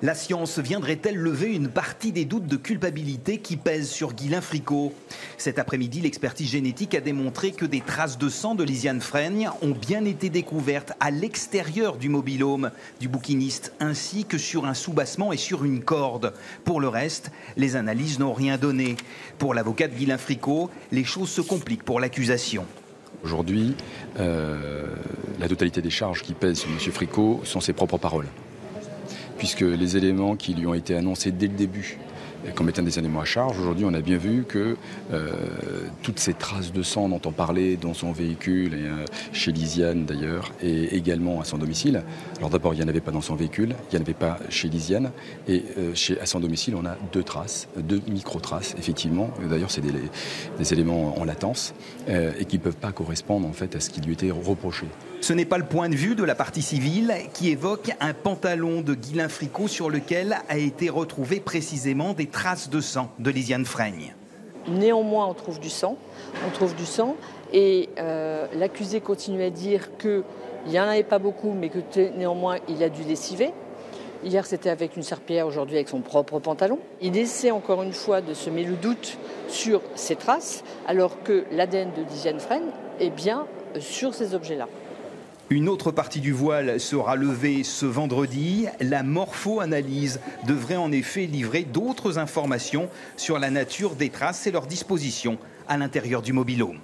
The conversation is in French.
La science viendrait-elle lever une partie des doutes de culpabilité qui pèsent sur Guylain Fricot? Cet après-midi, l'expertise génétique a démontré que des traces de sang de Lisiane Freigne ont bien été découvertes à l'extérieur du mobil-home du bouquiniste, ainsi que sur un soubassement et sur une corde. Pour le reste, les analyses n'ont rien donné. Pour l'avocat de Guylain Fricot, les choses se compliquent pour l'accusation. Aujourd'hui, la totalité des charges qui pèsent sur M. Fricot sont ses propres paroles, puisque les éléments qui lui ont été annoncés dès le début comme étant des éléments à charge, aujourd'hui on a bien vu que toutes ces traces de sang dont on parlait dans son véhicule, et, chez Lisiane d'ailleurs, et également à son domicile. Alors d'abord il n'y en avait pas dans son véhicule, il n'y en avait pas chez Lisiane, et à son domicile on a deux micro-traces, effectivement. D'ailleurs c'est des éléments en latence et qui ne peuvent pas correspondre en fait à ce qui lui était reproché. Ce n'est pas le point de vue de la partie civile qui évoque un pantalon de Guylain Fricot sur lequel a été retrouvé précisément des traces de sang de Lisiane Freigne. Néanmoins, on trouve du sang, et l'accusé continue à dire qu'il n'y en avait pas beaucoup, mais que néanmoins il a dû lessiver. Hier c'était avec une serpillière, aujourd'hui avec son propre pantalon. Il essaie encore une fois de semer le doute sur ces traces, alors que l'ADN de Lisiane Freigne est bien sur ces objets-là. Une autre partie du voile sera levée ce vendredi. La morpho-analyse devrait en effet livrer d'autres informations sur la nature des traces et leur disposition à l'intérieur du mobil-home.